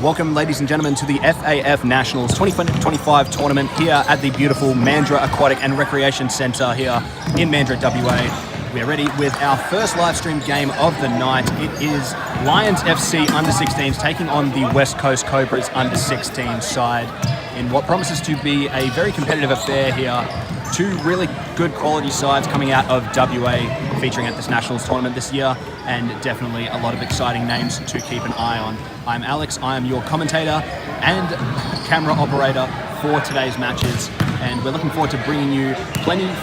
Welcome, ladies and gentlemen, to the FAF Nationals 2025 tournament here at the beautiful Mandurah Aquatic and Recreation Centre here in Mandurah, WA. We are ready with our first live stream game of the night. It is Lions FC under-16s taking on the West Coast Cobras under-16 side in what promises to be a very competitive affair here. Two really good quality sides coming out of WA featuring at this Nationals tournament this year, and definitely a lot of exciting names to keep an eye on. I'm Alex, I am your commentator and camera operator for today's matches, and we're looking forward to bringing you plenty of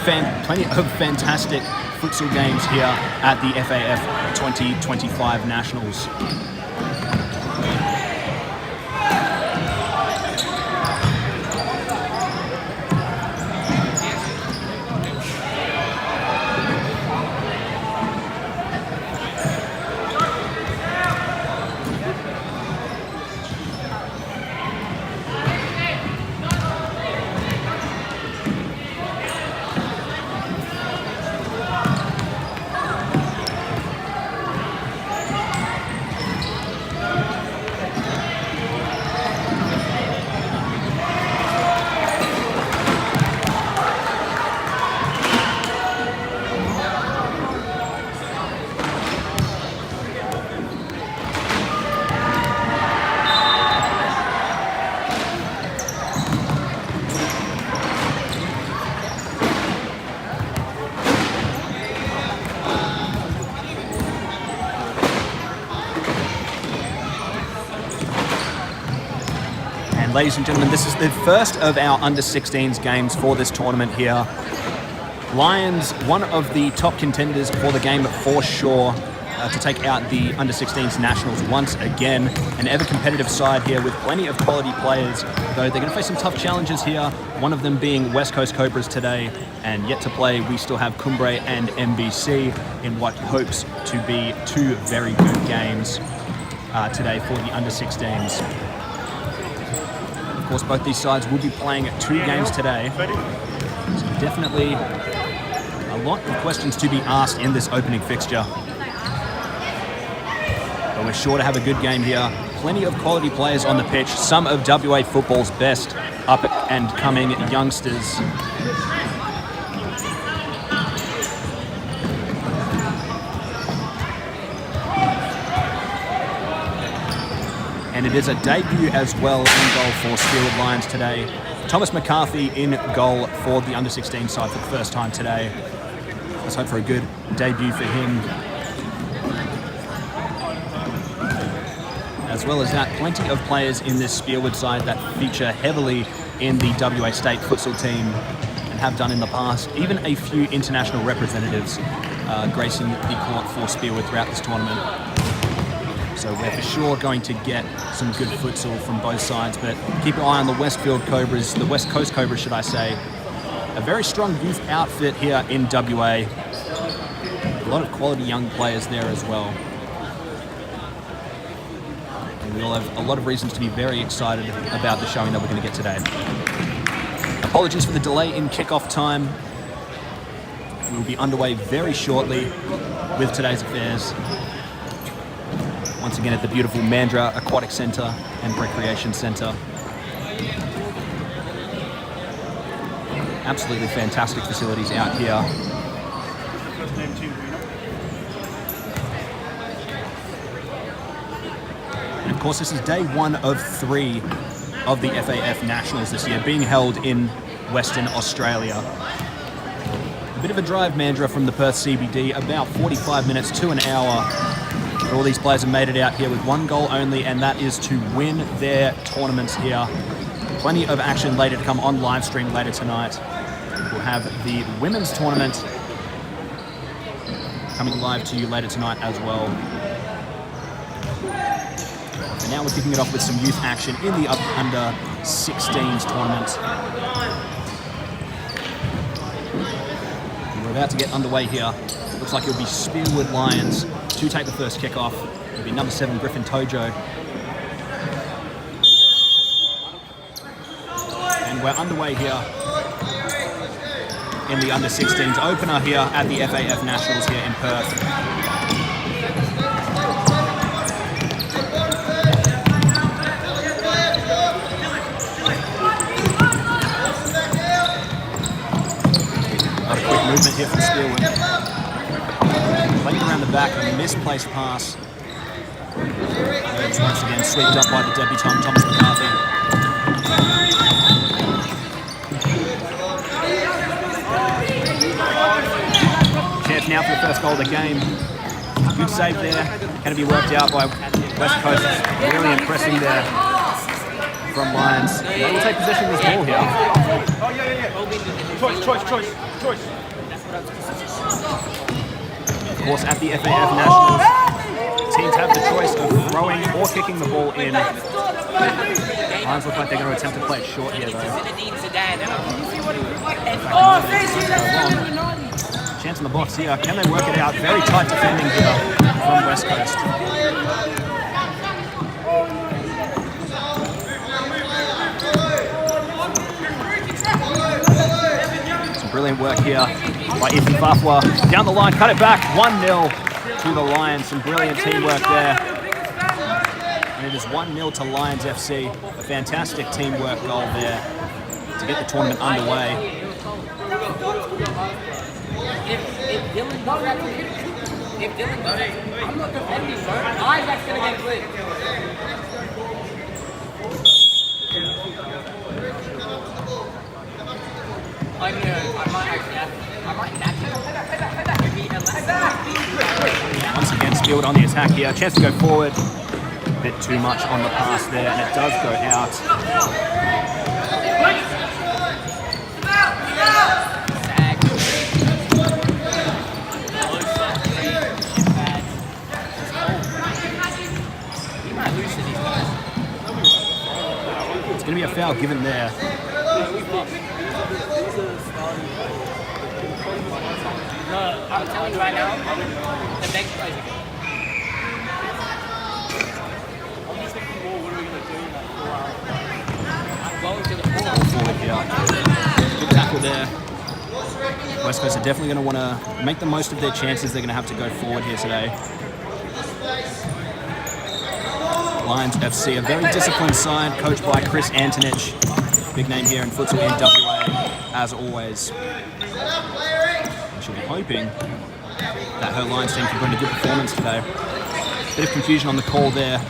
fantastic futsal games here at the FAF 2025 Nationals. Ladies and gentlemen, this is the first of our under-16s games for this tournament here. Lions, one of the top contenders for the game for sure, to take out the under-16s Nationals once again. An ever-competitive side here with plenty of quality players, though they're going to face some tough challenges here, one of them being West Coast Cobras today, and yet to play we still have Cobras and MBC in what hopes to be two very good games today for the under-16s. Of course, both these sides will be playing 2 games today. So definitely a lot of questions to be asked in this opening fixture. But we're sure to have a good game here. Plenty of quality players on the pitch. Some of WA football's best up and coming youngsters. And it is a debut as well in goal for Spearwood Lions today. Thomas McCarthy in goal for the under-16 side for the first time today. Let's hope for a good debut for him. As well as that, plenty of players in this Spearwood side that feature heavily in the WA State futsal team and have done in the past. Even a few international representatives gracing the court for Spearwood throughout this tournament. So we're for sure going to get some good futsal from both sides, but keep an eye on the Westfield Cobras, the West Coast Cobras, should I say. A very strong youth outfit here in WA. A lot of quality young players there as well. And we all have a lot of reasons to be very excited about the showing that we're going to get today. Apologies for the delay in kickoff time. We will be underway very shortly with today's affairs. Once again at the beautiful Mandurah Aquatic Centre and Recreation Centre. Absolutely fantastic facilities out here. And of course, this is day 1 of 3 of the FAF Nationals this year, being held in Western Australia. A bit of a drive, Mandurah, from the Perth CBD, about 45 minutes to an hour. But all these players have made it out here with 1 goal only, and that is to win their tournaments here. Plenty of action later to come on live stream later tonight. We'll have the women's tournament coming live to you later tonight as well. And now we're kicking it off with some youth action in the under-16s tournament. And we're about to get underway here. Looks like it'll be Spearwood Lions to take the first kickoff. It'll be number 7, Griffin Tojo. And we're underway here in the under-16s opener here at the FAF Nationals here in Perth. here from Spearwood. Playing around the back, a misplaced pass. It's once again swept up by the debutant Thomas McCarthy. Chance now for the first goal of the game. Good save there. Can it be worked out by West Coast? Really impressing there from Lions. They will take possession of this ball here. Oh, yeah. Choice. Of course, at the FAF Nationals, teams have the choice of throwing or kicking the ball in. Lions look like they're going to attempt to play it short here, though. Chance in the box here. Can they work it out? Very tight defending here from West Coast. Some brilliant work here by FAF. Down the line, cut it back. 1-0 to the Lions. Some brilliant teamwork there. And it is 1-0 to Lions FC. A fantastic teamwork goal there to get the tournament underway. If Dylan does that, I'm not defending, sir. Isaac's going to get clean. Once again, Spielwood on the attack here. Chance to go forward. A bit too much on the pass there, and it does go out. It's going to be a foul given there. No, I'm telling you right now, the next plays again. I'm going to the ball. Forward here. Good tackle there. West Coast are definitely going to want to make the most of their chances. They're going to have to go forward here today. Lions FC, a very disciplined side, coached by Chris Antonich. Big name here in futsal in WA, as always. And she'll be hoping that her Lions team can bring a good performance today. Bit of confusion on the call there.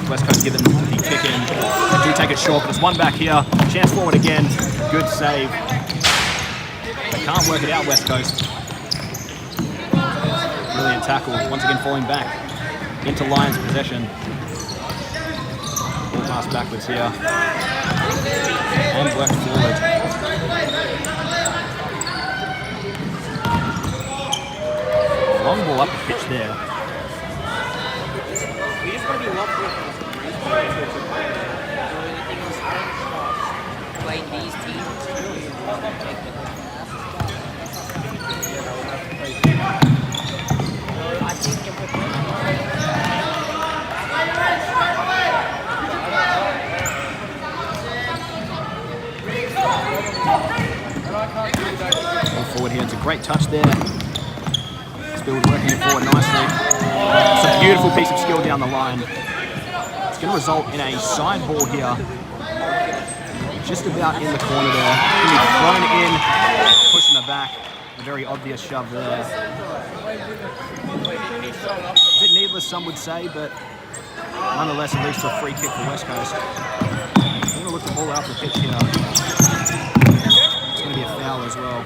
West Coast given the kick in. They do take it short, but there's one back here. Chance forward again. Good save. They can't work it out, West Coast. Brilliant tackle. Once again falling back into Lions possession. Ball pass backwards here. And work forward. Long ball up the pitch there. We just want to be well playing these teams. I think if we're Ball forward here. It's a great touch there. Spielwood working it forward nicely. It's a beautiful piece of skill down the line. It's going to result in a side ball here. Just about in the corner there. Going to be thrown in, pushing the back. A very obvious shove there. A bit needless, some would say, but nonetheless, it leads to a free kick for West Coast. They're going to look the ball out the pitch here. It's going to be a foul as well.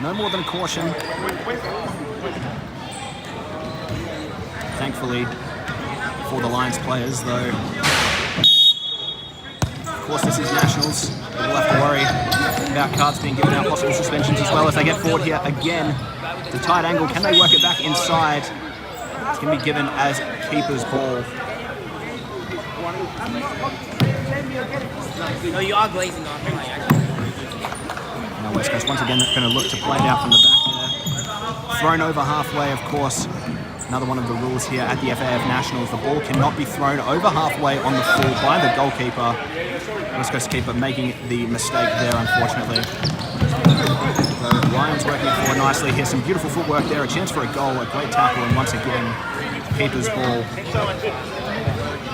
No more than a caution. Thankfully for the Lions players, though. Of course, this is Nationals. We'll have to worry about cards being given out, possible suspensions as well as they get forward here again. The tight angle, can they work it back inside? It's going to be given as keeper's ball. no, you are glazing on her. Now West Coast once again going to look to play it out from the back there. Thrown over halfway, of course. Another one of the rules here at the FAF Nationals. The ball cannot be thrown over halfway on the full by the goalkeeper. West Coast keeper making the mistake there, unfortunately. So Lions working it forward nicely here. Some beautiful footwork there. A chance for a goal, a great tackle, and once again, keeper's ball.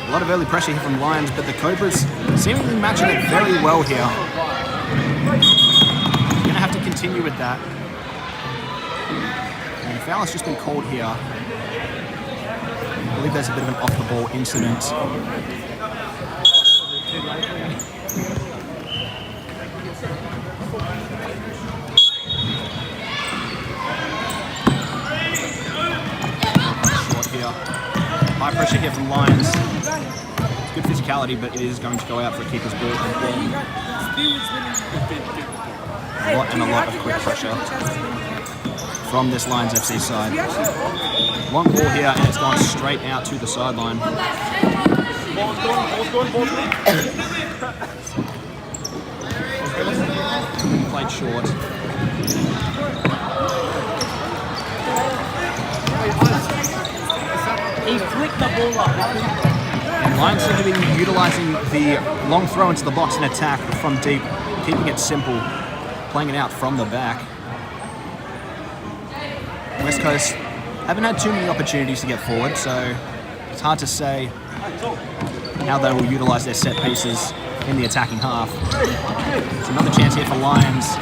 A lot of early pressure here from Lions, but the Cobras seemingly matching it very well here. You're going to have to continue with that. And a foul has just been called here. I believe there's a bit of an off-the-ball incident. Short here. High pressure here from Lions. It's good physicality, but it is going to go out for a keeper's ball again. A lot of quick pressure from this Lions FC side. Long ball here, and it's gone straight out to the sideline. Played short. He flicked the ball up. And Lions seem to be utilising the long throw into the box and attack from deep, keeping it simple, playing it out from the back. West Coast haven't had too many opportunities to get forward, so it's hard to say how they will utilise their set pieces in the attacking half. It's another chance here for Lions.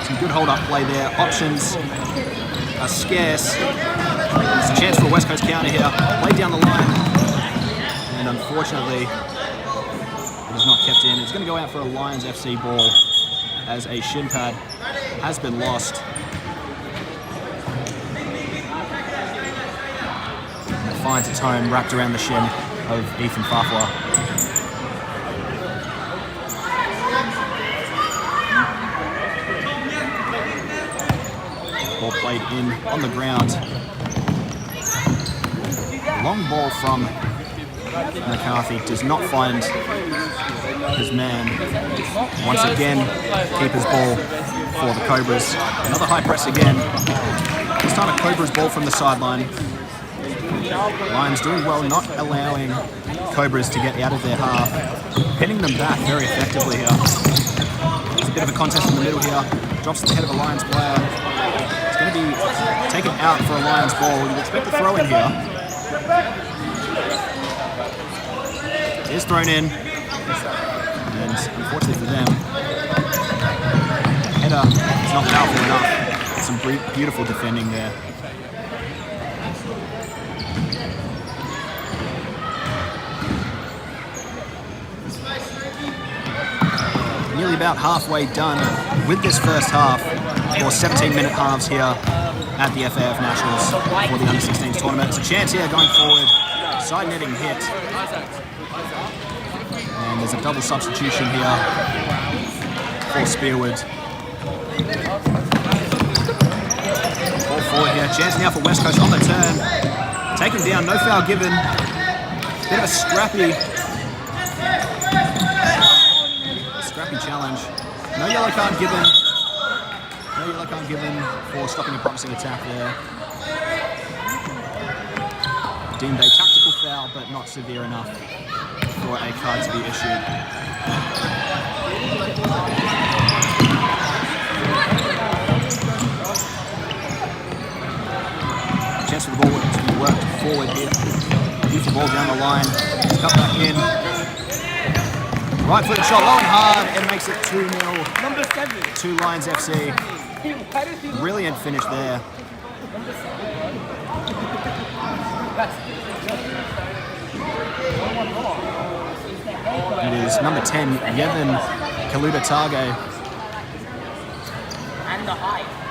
Some good hold-up play there. Options are scarce. There's a chance for a West Coast counter here. Play down the line. And unfortunately, it is not kept in. It's going to go out for a Lions FC ball as a shin pad has been lost. It finds its home wrapped around the shin of Ethan Fafwa. Ball played in on the ground. Long ball from McCarthy does not find his man. Once again, keeper's ball for the Cobras. Another high press again. This time a Cobras ball from the sideline. Lions doing well, not allowing Cobras to get out of their half. Pinning them back very effectively here. There's a bit of a contest in the middle here. Drops to the head of a Lions player. It's going to be taken out for a Lions ball. You'd expect a throw in here. It is thrown in. And unfortunately for them, header is not powerful enough. Some beautiful defending there. Nearly about halfway done with this first half, or 17-minute halves here at the FAF Nationals for the Under-16s tournament. It's a chance here going forward. Side netting hit. And there's a double substitution here for Spearwood. Ball forward here. Chance now for West Coast on the turn. Taken down, no foul given. Bit of a scrappy challenge. No yellow card given. No yellow card given for stopping a promising attack there. Deemed a tactical foul, but not severe enough for a card to be issued. Chance for the ball to be worked forward here. Use the ball down the line. Cut back in. Right footed shot, low and hard, and makes it 2-0 to Lions FC. Brilliant finish there. It is number 10, Yevon Kaluta-Tage,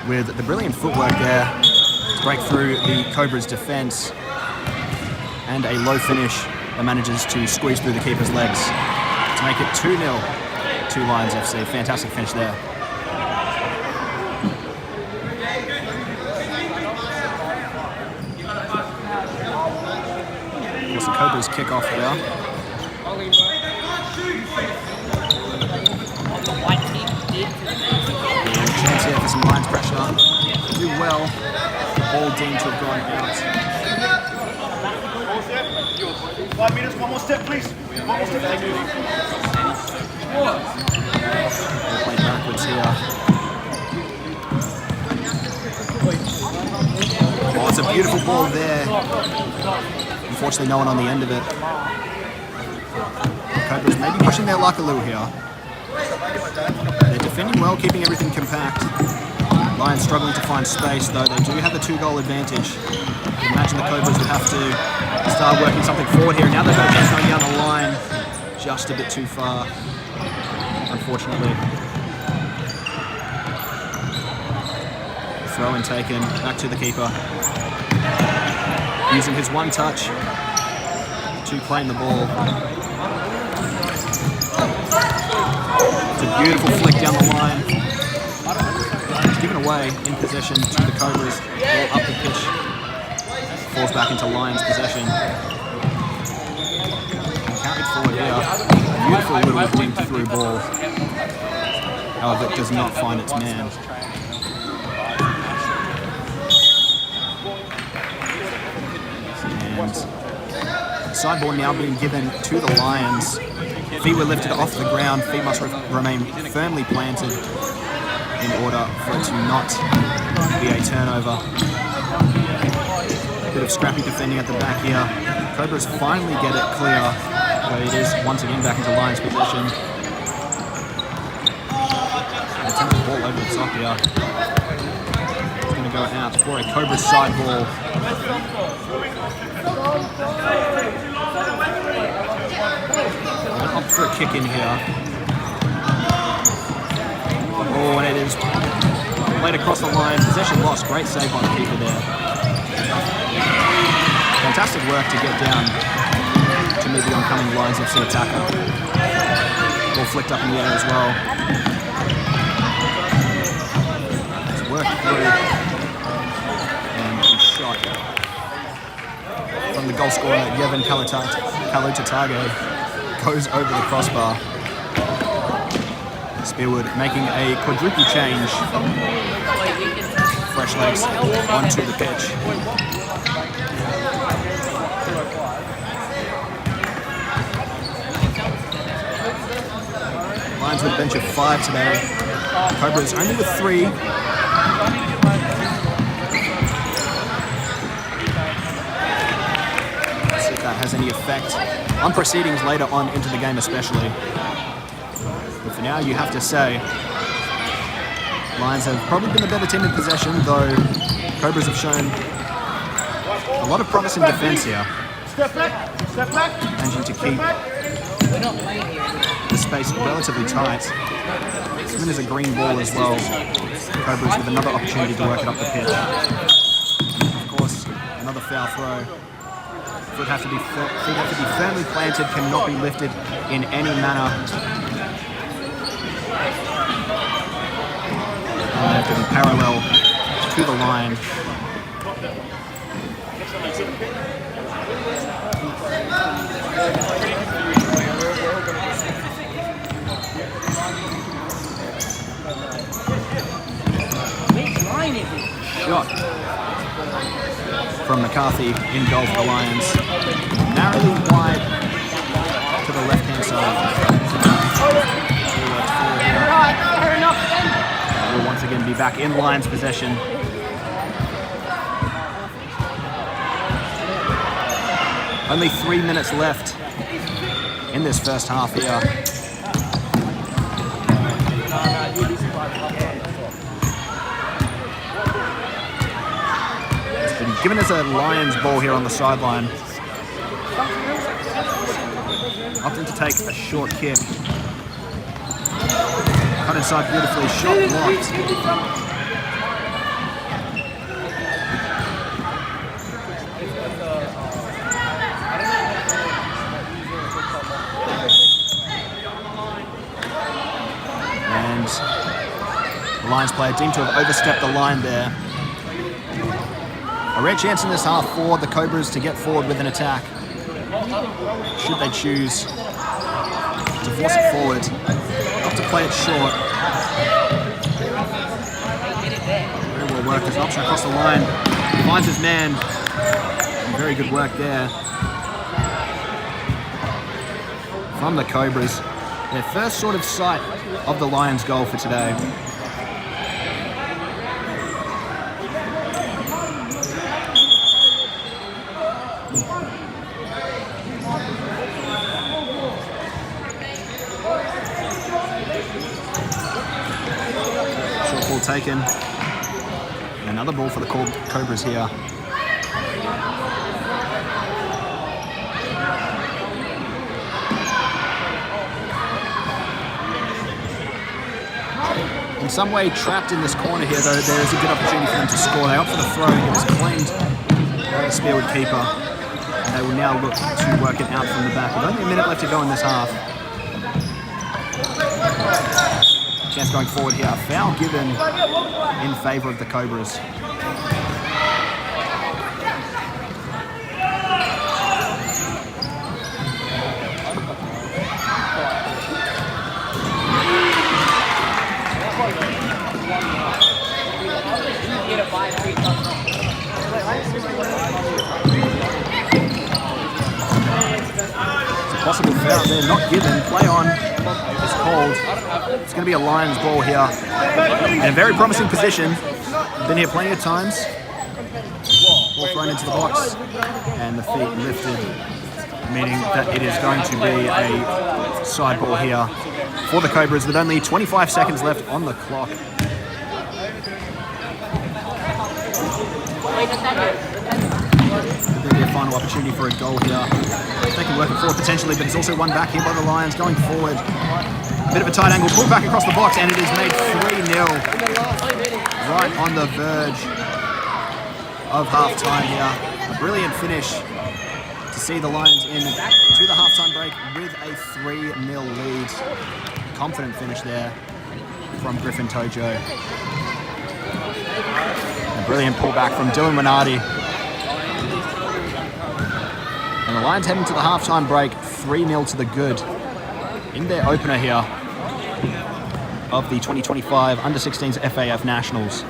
with the brilliant footwork there to break through the Cobras' defense, and a low finish that manages to squeeze through the keeper's legs to make it 2-0 to Lions FC. Fantastic finish there. Of course, the Cobras kick off there. And chance here for some Lions pressure. Do well. The ball deemed to have gone out. 5 meters, one more step, please. One more step. They'll play backwards here. Oh, it's a beautiful ball there. Unfortunately, no one on the end of it. Cobras maybe pushing their luck a little here. They're defending well, keeping everything compact. Lions struggling to find space, though. They do have a 2-goal advantage. I imagine the Cobras would have to start working something forward here. Now they've got a chance going down the line. Just a bit too far, unfortunately. Throw and taken, back to the keeper. Using his one touch to claim the ball. It's a beautiful flick down the line. It's given away in possession to the Cobras. Ball up the pitch. Falls back into Lions possession. Carried forward here. Beautiful little wind through ball. However, it does not find its man. And sideball now being given to the Lions. Feet were lifted off the ground. Feet must remain firmly planted in order for it to not be a turnover. Bit of scrappy defending at the back here. Cobras finally get it clear, but it is once again back into Lions possession. Attempted ball over the top here. It's going to go out for a Cobras side ball. Opt for a kick in here. Oh, and it is played across the line. Possession lost. Great save by the keeper there. Fantastic work to get down to meet the oncoming Lions FC attacker. Ball flicked up in the air as well. It's worked through. And a shot from the goal scorer, Yevon Kalutatage, goes over the crossbar. Spearwood making a quadruple change. Fresh legs onto the pitch. Lions with a bench of 5 today. Cobras only with 3. Let's see if that has any effect on proceedings later on into the game especially. But for now, you have to say, Lions have probably been the better team in possession, though Cobras have shown a lot of promise in defense here. Step back. Managing to keep the space relatively tight. Swin is a green ball as well. Cobras with another opportunity to work it up the pitch. Of course, another foul throw. Feet have to be firmly planted, cannot be lifted in any manner. And they have to be parallel to the line. Shot from McCarthy in goal for the Lions. Narrowly wide to the left-hand side. Will once again be back in Lions possession. Only 3 minutes left in this first half here. It's been given as a Lions ball here on the sideline. Opting to take a short kick. Cut inside beautifully, shot blocked. And the Lions player deemed to have overstepped the line there. A rare chance in this half for the Cobras to get forward with an attack, should they choose to force it forward. Not to play it short. Very well worked. There's an option across the line. He finds his man. Very good work there from the Cobras. Their first sort of sight of the Lions' goal for today. taken. Another ball for the Cobras here. In some way trapped in this corner here, though, there is a good opportunity for them to score. They opt for the throw. It was claimed by the Spearwood keeper. And they will now look to work it out from the back. With only a minute left to go in this half. Chance going forward here. Foul given in favour of the Cobras. Possible foul there, not given. Play on is called. It's going to be a Lions ball here. In a very promising position. Been here plenty of times. Ball thrown into the box. And the feet lifted, meaning that it is going to be a side ball here for the Cobras with only 25 seconds left on the clock. There'll be a final opportunity for a goal here. They can work it forward potentially, but it's also one back here by the Lions going forward. A bit of a tight angle, pulled back across the box, and it is made 3-0. Right on the verge of half-time here. A brilliant finish to see the Lions in to the half-time break with a 3-0 lead. Confident finish there from Griffin Tojo. A brilliant pullback from Dylan Renardi. And the Lions heading to the halftime break, 3-0 to the good in their opener here of the 2025 Under-16s FAF Nationals.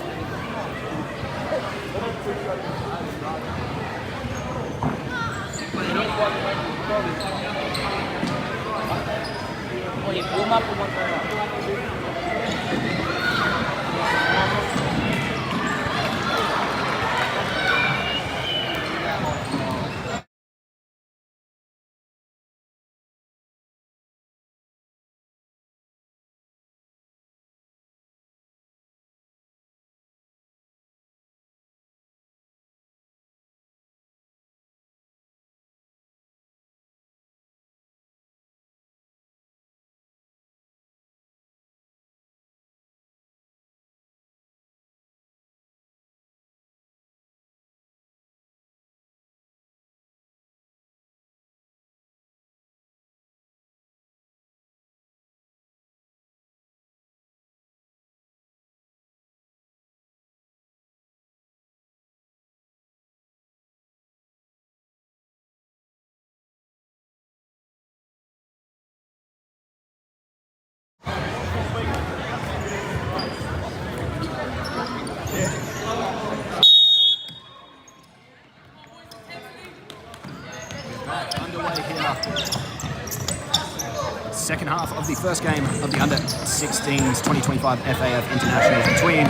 Second half of the first game of the Under-16s 2025 FAF Internationals between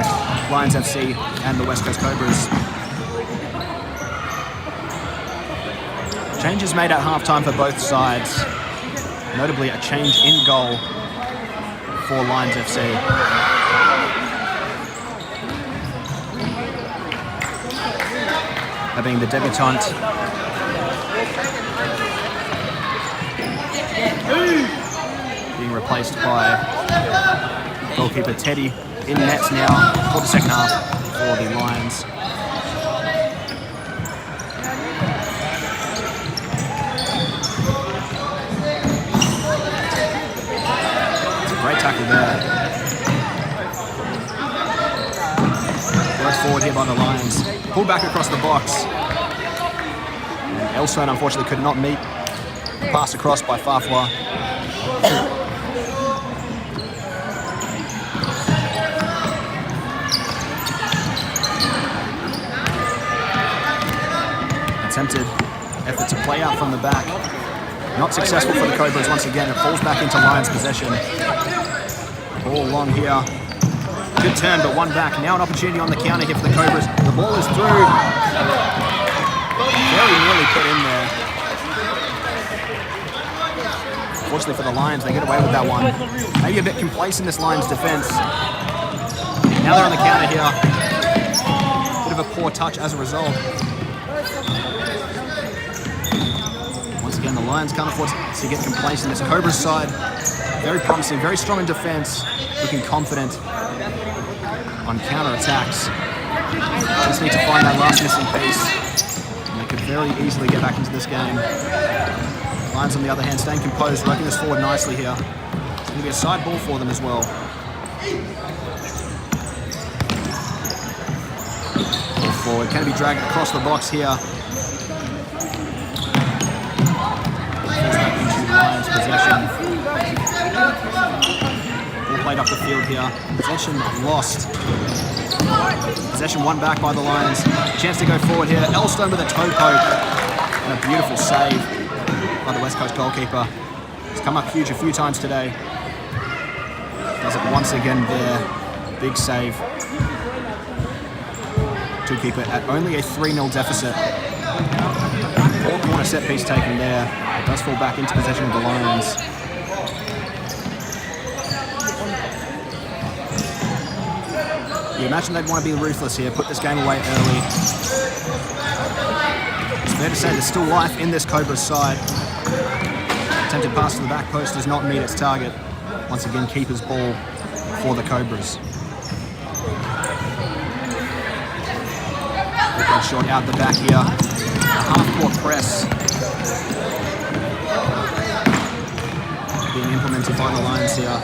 Lions FC and the West Coast Cobras. Changes made at halftime for both sides. Notably a change in goal for Lions FC. That being the debutante being replaced by goalkeeper Teddy in nets now for the second half for the Lions. It's a great tackle there. Goes forward here by the Lions. Pulled back across the box. And Elstone unfortunately could not meet. Pass across by Fafwa. Attempted effort to play out from the back. Not successful for the Cobras once again. It falls back into Lions possession. Ball long here. Good turn, but one back. Now an opportunity on the counter here for the Cobras. The ball is through. Very nearly put in there. Fortunately for the Lions, they get away with that one. Maybe a bit complacent, this Lions defense. Now they're on the counter here. Bit of a poor touch as a result. Once again, the Lions can't afford to get complacent. This Cobras side, very promising, very strong in defense, looking confident on counter-attacks. Just need to find that last missing piece. And they could very easily get back into this game. Lions, on the other hand, staying composed, working this forward nicely here. It's going to be a side ball for them as well. Ball forward, can be dragged across the box here. Falls back into Lions possession. Ball played up the field here. Possession lost. Possession won back by the Lions. Chance to go forward here. Elstone with a toe poke. And a beautiful save by the West Coast goalkeeper. He's come up huge a few times today. Does it once again there. Big save. To keep it at only a 3-0 deficit. Poor corner set piece taken there. It does fall back into possession of the Lions. You imagine they'd want to be ruthless here, put this game away early. It's fair to say there's still life in this Cobras side. Attempted pass to the back post does not meet its target. Once again, keeper's ball for the Cobras. Good shot out the back here. A half-court press being implemented by the Lions here.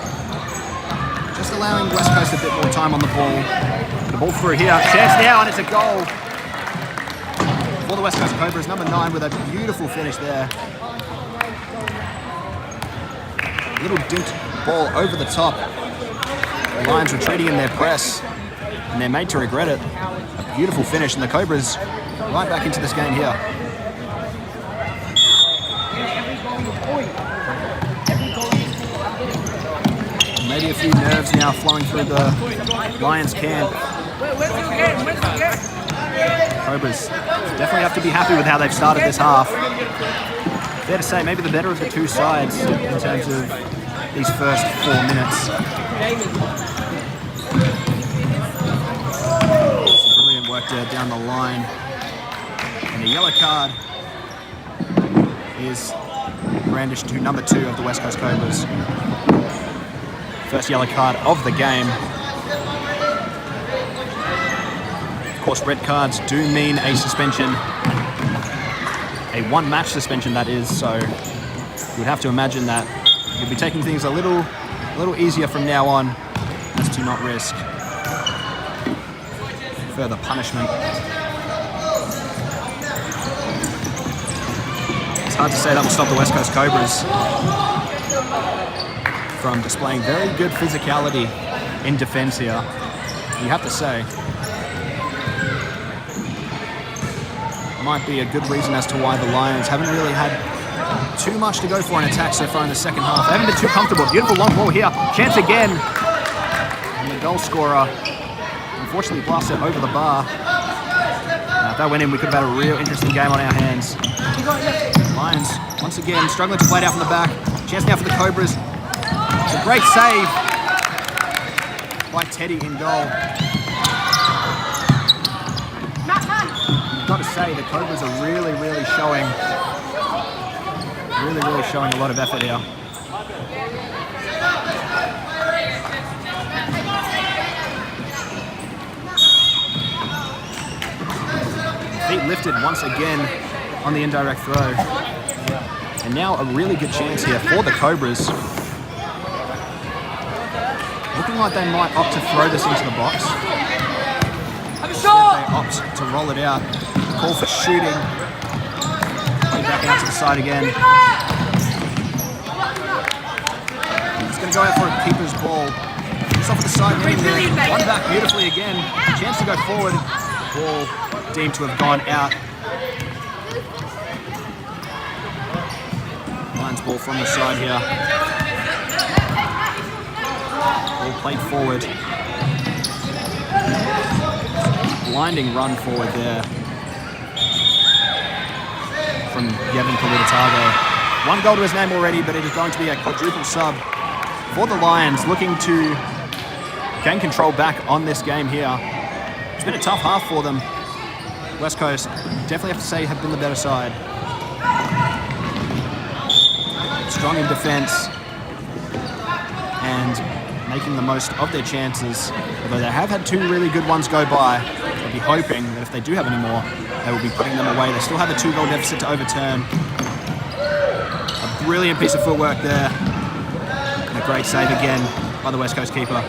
Just allowing West Coast a bit more time on the ball. The ball through here. Chance now, and it's a goal for the West Coast Cobras. Number 9 with a beautiful finish there. A little dinked ball over the top. The Lions retreating in their press, and they're made to regret it. A beautiful finish, and the Cobras right back into this game here. Maybe a few nerves now flowing through the Lions camp. Cobras definitely have to be happy with how they've started this half. Fair to say, maybe the better of the two sides in terms of these first 4 minutes. Some brilliant work there down the line. And a yellow card is brandished to number 2 of the West Coast Cobras. First yellow card of the game. Of course, red cards do mean a suspension. A 1-match suspension, that is, so you would have to imagine that you'll be taking things a little easier from now on, as to not risk further punishment. It's hard to say that will stop the West Coast Cobras from displaying very good physicality in defense here. You have to say, might be a good reason as to why the Lions haven't really had too much to go for in attack so far in the second half. They haven't been too comfortable. Beautiful long ball here. Chance again. And the goal scorer unfortunately blasted over the bar. Now, if that went in, we could have had a real interesting game on our hands. Lions, once again, struggling to play it out from the back. Chance now for the Cobras. It's a great save by Teddy in goal. You've got to say the Cobras are really showing a lot of effort here. Feet lifted once again on the indirect throw. And now a really good chance here for the Cobras. Looking like they might opt to throw this into the box. Instead, they opt to roll it out. Call for shooting. Play back out to the side again. It's going to go out for a keeper's ball. Just off the side, one back beautifully again. Chance to go forward. Ball deemed to have gone out. Lions ball from the side here. Ball played forward. Blinding run forward there from Yevon Kalutago. 1 goal to his name already, but it is going to be a quadruple sub for the Lions, looking to gain control back on this game here. It's been a tough half for them. West Coast, definitely have to say, have been the better side. Strong in defense and making the most of their chances. Although they have had 2 really good ones go by, they'll be hoping that if they do have any more, they will be putting them away. They still have a 2-goal deficit to overturn. A brilliant piece of footwork there. And a great save again by the West Coast keeper.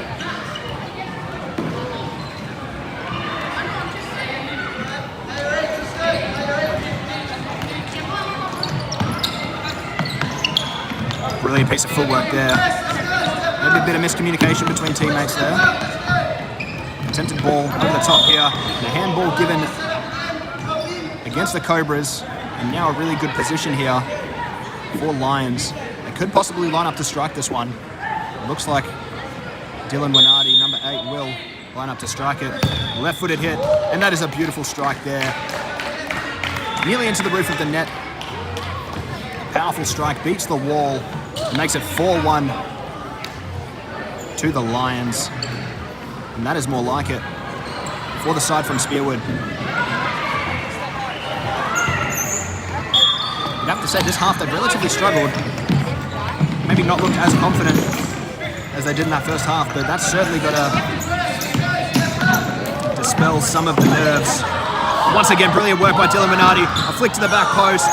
Brilliant piece of footwork there. Maybe a bit of miscommunication between teammates there. Attempted ball over the top here. And a handball given against the Cobras. And now a really good position here for Lions. They could possibly line up to strike this one. It looks like Dylan Winardi, number 8, will line up to strike it. Left-footed hit, and that is a beautiful strike there. Nearly into the roof of the net. Powerful strike, beats the wall, and makes it 4-1 to the Lions. And that is more like it for the side from Spearwood. You'd have to say this half they've relatively struggled. Maybe not looked as confident as they did in that first half, but that's certainly got to dispel some of the nerves. Once again, brilliant work by Dylan Minardi. A flick to the back post.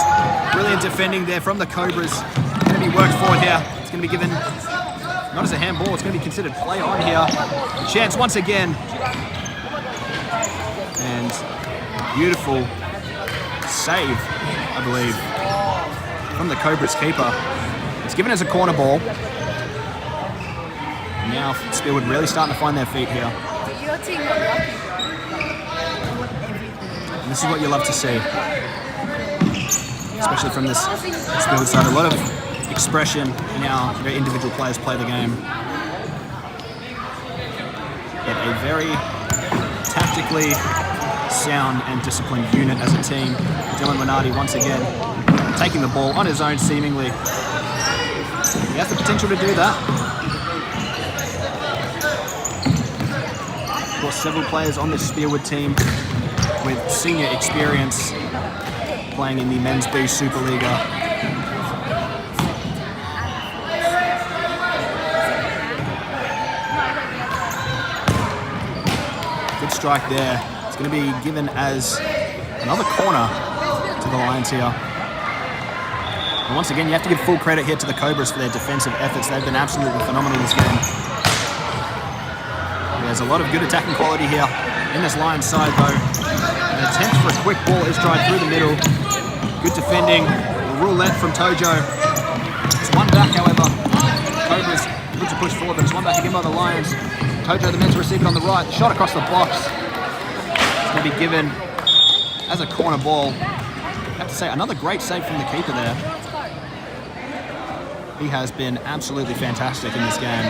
Brilliant defending there from the Cobras. Going to be worked for here. It's going to be given not as a handball, it's going to be considered play on here. Chance once again. And beautiful save, I believe, from the Cobras keeper. It's given as a corner ball. And now Spearwood really starting to find their feet here. Your team got lucky, bro. And this is what you love to see. Especially from this Spearwood side. A lot of expression in how their individual players play the game. But a very tactically sound and disciplined unit as a team. Dylan Winardi once again taking the ball on his own seemingly. He has the potential to do that. Of course, several players on this Spearwood team with senior experience playing in the Men's B Superliga. Good strike there. It's going to be given as another corner to the Lions here. And once again, you have to give full credit here to the Cobras for their defensive efforts. They've been absolutely phenomenal this game. There's a lot of good attacking quality here in this Lions side, though. An attempt for a quick ball is tried through the middle. Good defending. A roulette from Tojo. It's one back, however. Cobras look to push forward, but it's one back again by the Lions. Tojo, the men to receive it on the right. Shot across the box. It's going to be given as a corner ball. I have to say, another great save from the keeper there. He has been absolutely fantastic in this game.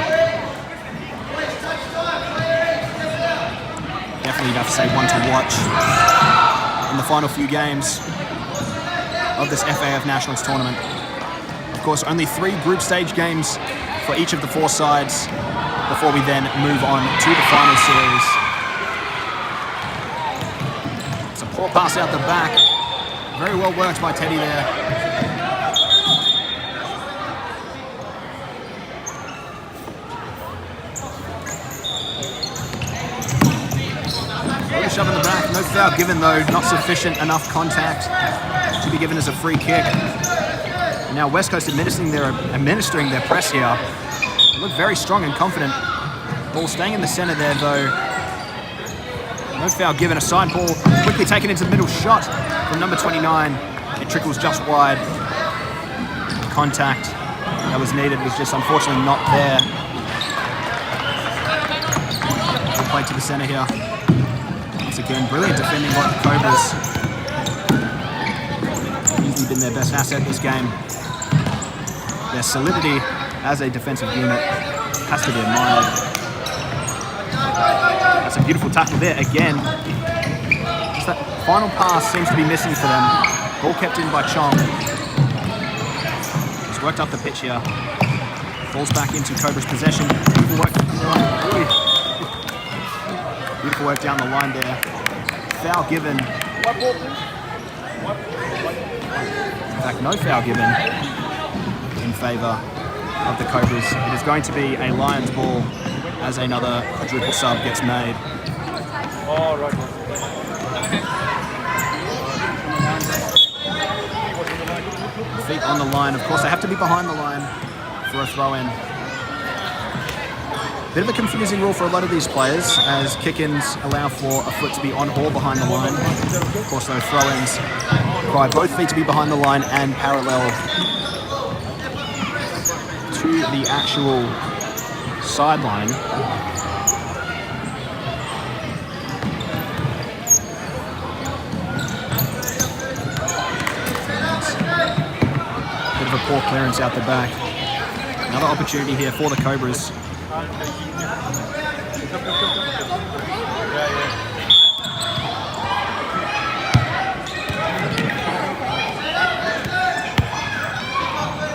Definitely, you'd have to say, one to watch in the final few games of this FAF Nationals tournament. Of course, only 3 group stage games for each of the 4 sides before we then move on to the final series. It's a poor pass out the back. Very well worked by Teddy there. Shove in the back, no foul given though, not sufficient enough contact to be given as a free kick. And now West Coast administering their press here. They look very strong and confident. Ball staying in the center there though. No foul given, a side ball quickly taken into the middle, shot from number 29. It trickles just wide. Contact that was needed was just unfortunately not there. Ball played to the center here. Once again, brilliant defending by the Cobras. Easily been their best asset this game. Their solidity as a defensive unit has to be admired. That's a beautiful tackle there again. Just that final pass seems to be missing for them. Ball kept in by Chong. He's worked up the pitch here. Falls back into Cobra's possession. Beautiful work. Beautiful work down the line there. Foul given. In fact, no foul given in favour of the Cobras. It is going to be a Lions ball as another quadruple sub gets made. Feet on the line. Of course, they have to be behind the line for a throw-in. Bit of a confusing rule for a lot of these players, as kick-ins allow for a foot to be on or behind the line. Of course, those throw-ins require both feet to be behind the line and parallel to the actual sideline. Bit of a poor clearance out the back. Another opportunity here for the Cobras.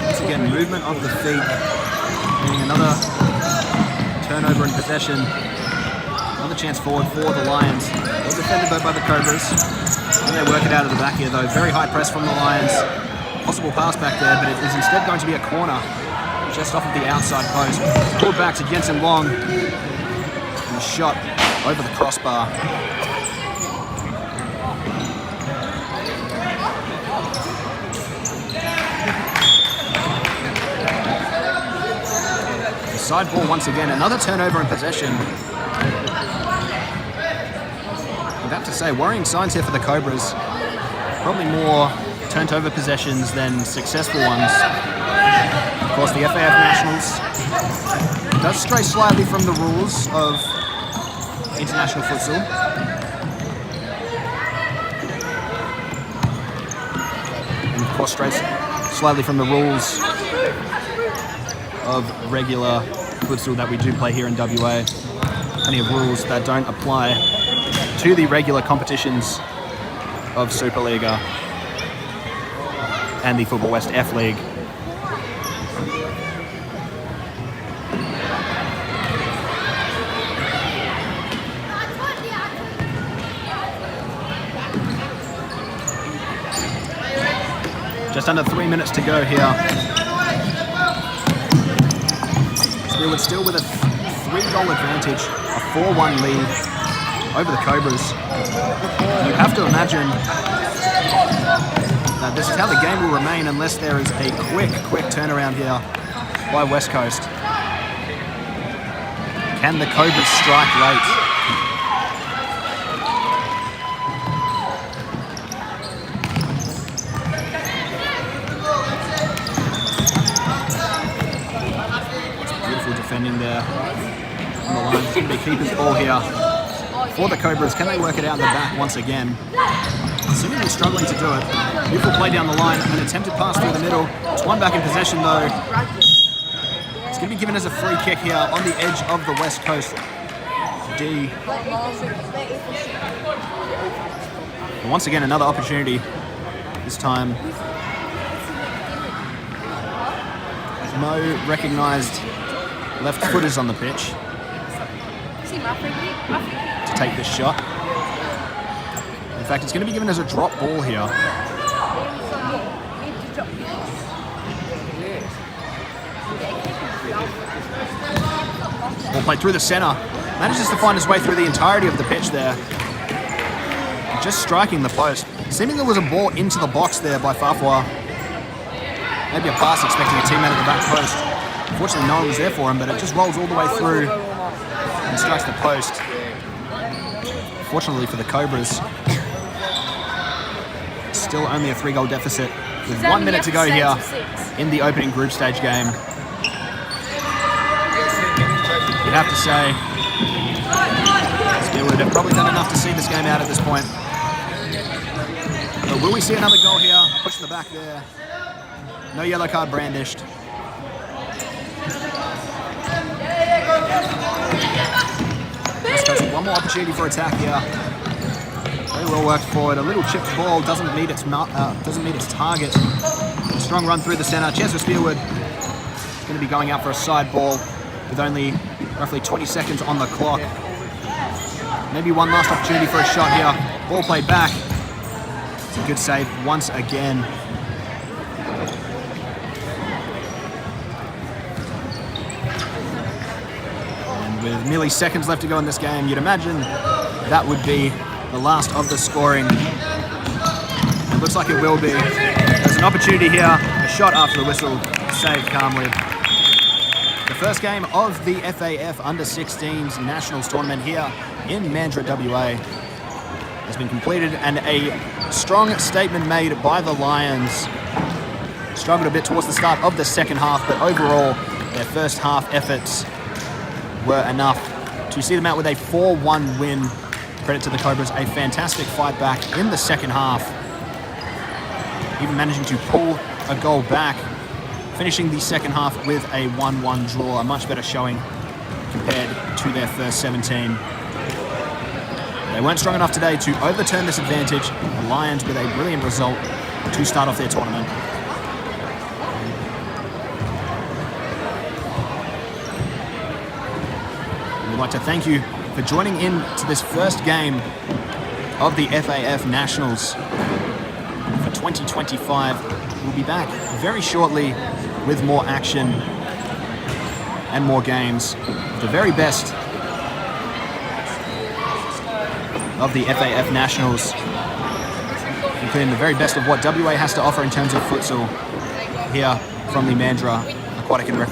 Once again, movement of the feet. Getting another turnover in possession. Another chance forward for the Lions. Well defended though by the Cobras. And they work it out of the back here though. Very high press from the Lions. Possible pass back there, but it is instead going to be a corner just off of the outside post. Pulled back to Jensen Long. And a shot over the crossbar. The side ball once again. Another turnover in possession. I'd have to say, worrying signs here for the Cobras. Probably more turned over possessions than successful ones. Of course, the FAF Nationals does stray slightly from the rules of international futsal. And of course, strays slightly from the rules of regular futsal that we do play here in WA. Plenty of rules that don't apply to the regular competitions of Superliga and the Football West F League. Just under 3 minutes to go here. Steelwood still with a $3 advantage, a 4-1 lead over the Cobras. You have to imagine that this is how the game will remain unless there is a quick turnaround here by West Coast. Can the Cobras strike late? Beautiful defending there on the line. It's going to be keeper's ball here for the Cobras. Can they work it out in the back once again? Seemingly struggling to do it. Beautiful play down the line, an attempted pass through the middle. It's one back in possession though. It's going to be given as a free kick here on the edge of the West Coast D. And once again, another opportunity. This time, no recognised left footers on the pitch to take this shot. In fact, it's going to be given as a drop ball here. Ball played through the centre. Manages to find his way through the entirety of the pitch there. Just striking the post. Seeming there was a ball into the box there by Farfwa. Maybe a pass expecting a teammate at the back post. Unfortunately, no one was there for him, but it just rolls all the way through and strikes the post. Fortunately for the Cobras, still only a 3-goal deficit with 1 minute to go here in the opening group stage game. You'd have to say, Steelwood have probably done enough to see this game out at this point. But will we see another goal here? Push in the back there. No yellow card brandished. West Coast with one more opportunity for attack here. Very well worked forward. A little chipped ball doesn't meet its target. A strong run through the centre. Chance for Steelwood. Going to be going out for a side ball with only roughly 20 seconds on the clock. Maybe one last opportunity for a shot here. Ball played back. It's a good save once again. And with merely seconds left to go in this game, you'd imagine that would be the last of the scoring. It looks like it will be. There's an opportunity here. A shot after the whistle, saved calmly. The first game of the FAF Under-16s Nationals tournament here in Mandurah, WA has been completed, and a strong statement made by the Lions. Struggled a bit towards the start of the second half, but overall their first half efforts were enough to see them out with a 4-1 win. Credit to the Cobras, a fantastic fight back in the second half, even managing to pull a goal back, finishing the second half with a 1-1 draw, a much better showing compared to their first 17. They weren't strong enough today to overturn this advantage. The Lions with a brilliant result to start off their tournament. We'd like to thank you for joining in to this first game of the FAF Nationals for 2025. We'll be back very shortly with more action and more games. The very best of the FAF Nationals, including the very best of what WA has to offer in terms of futsal here from the Mandurah Aquatic and Recreation.